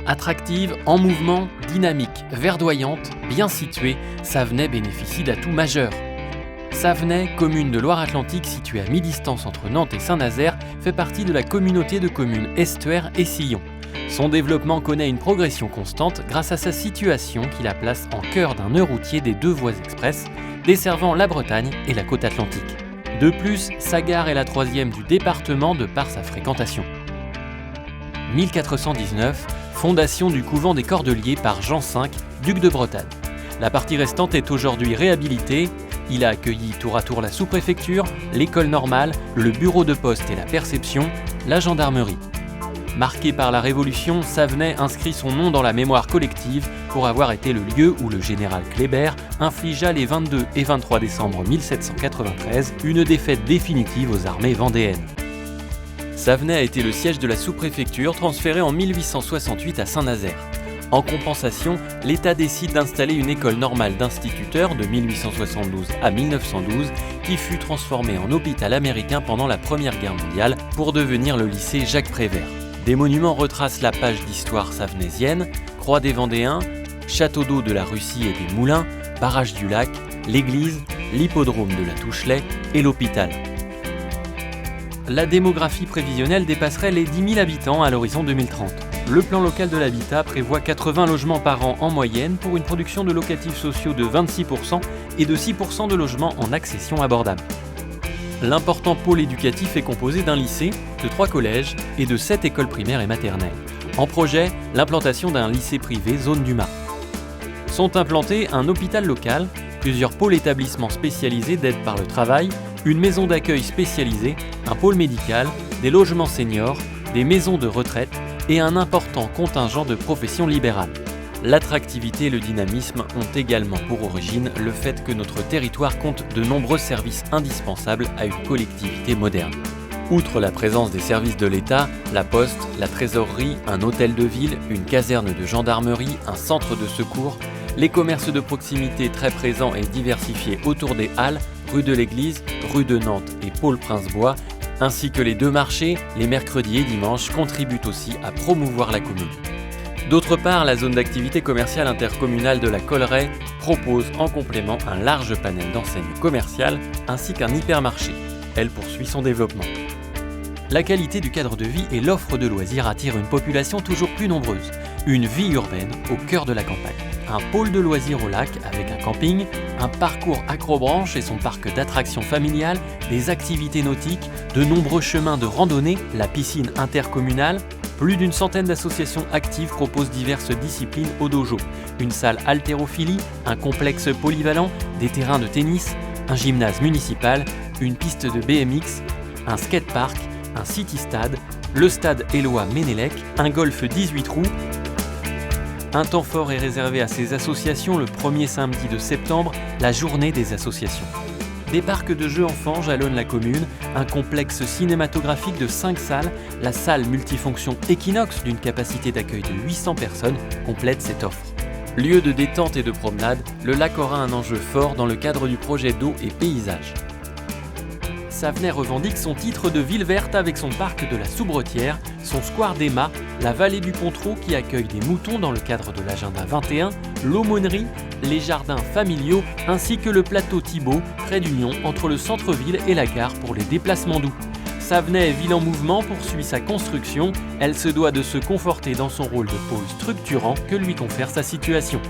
Attractive, en mouvement, dynamique, verdoyante, bien située, Savenay bénéficie d'atouts majeurs. Savenay, commune de Loire-Atlantique située à mi-distance entre Nantes et Saint-Nazaire, fait partie de la communauté de communes Estuaire et Sillon. Son développement connaît une progression constante grâce à sa situation qui la place en cœur d'un nœud routier des 2 voies express, desservant la Bretagne et la côte atlantique. De plus, sa gare est la 3e du département de par sa fréquentation. 1419, fondation du couvent des Cordeliers par Jean V, duc de Bretagne. La partie restante est aujourd'hui réhabilitée. Il a accueilli tour à tour la sous-préfecture, l'école normale, le bureau de poste et la perception, la gendarmerie. Marqué par la Révolution, Savenay inscrit son nom dans la mémoire collective pour avoir été le lieu où le général Kléber infligea les 22 et 23 décembre 1793 une défaite définitive aux armées vendéennes. Savenay a été le siège de la sous-préfecture transférée en 1868 à Saint-Nazaire. En compensation, l'État décide d'installer une école normale d'instituteurs de 1872 à 1912 qui fut transformée en hôpital américain pendant la Première Guerre mondiale pour devenir le lycée Jacques Prévert. Des monuments retracent la page d'histoire savenaisienne, Croix des Vendéens, Château d'eau de la Russie et des Moulins, Barrage du Lac, l'église, l'hippodrome de la Touchelet et l'hôpital. La démographie prévisionnelle dépasserait les 10 000 habitants à l'horizon 2030. Le plan local de l'habitat prévoit 80 logements par an en moyenne pour une production de locatifs sociaux de 26% et de 6% de logements en accession abordable. L'important pôle éducatif est composé d'un lycée, de 3 collèges et de 7 écoles primaires et maternelles. En projet, l'implantation d'un lycée privé zone du Mât. Sont implantés un hôpital local, plusieurs pôles établissements spécialisés d'aide par le travail, une maison d'accueil spécialisée, un pôle médical, des logements seniors, des maisons de retraite et un important contingent de professions libérales. L'attractivité et le dynamisme ont également pour origine le fait que notre territoire compte de nombreux services indispensables à une collectivité moderne. Outre la présence des services de l'État, la poste, la trésorerie, un hôtel de ville, une caserne de gendarmerie, un centre de secours, les commerces de proximité très présents et diversifiés autour des Halles, rue de l'Église, rue de Nantes et Paul Prince-Bois, ainsi que les 2 marchés, les mercredis et dimanches, contribuent aussi à promouvoir la commune. D'autre part, la zone d'activité commerciale intercommunale de la Colleraie propose en complément un large panel d'enseignes commerciales ainsi qu'un hypermarché. Elle poursuit son développement. La qualité du cadre de vie et l'offre de loisirs attirent une population toujours plus nombreuse. Une vie urbaine au cœur de la campagne. Un pôle de loisirs au lac avec un camping, un parcours accrobranche et son parc d'attractions familiales, des activités nautiques, de nombreux chemins de randonnée, la piscine intercommunale. Plus d'une centaine d'associations actives proposent diverses disciplines au dojo. Une salle haltérophilie, un complexe polyvalent, des terrains de tennis, un gymnase municipal, une piste de BMX, un skatepark, un city-stade, le stade Éloi Ménélec, un golf 18 trous. Un temps fort est réservé à ces associations le premier samedi de septembre, la journée des associations. Des parcs de jeux enfants jalonnent la commune, un complexe cinématographique de 5 salles, la salle multifonction Equinox d'une capacité d'accueil de 800 personnes complète cette offre. Lieu de détente et de promenade, le lac aura un enjeu fort dans le cadre du projet d'eau et paysage. Savenay revendique son titre de ville verte avec son parc de la Soubretière, son square des Mâts, la vallée du Pontreau qui accueille des moutons dans le cadre de l'agenda 21, l'aumônerie, les jardins familiaux ainsi que le plateau Thibault, trait d'union entre le centre-ville et la gare pour les déplacements doux. Savenay, ville en mouvement, poursuit sa construction. Elle se doit de se conforter dans son rôle de pôle structurant que lui confère sa situation.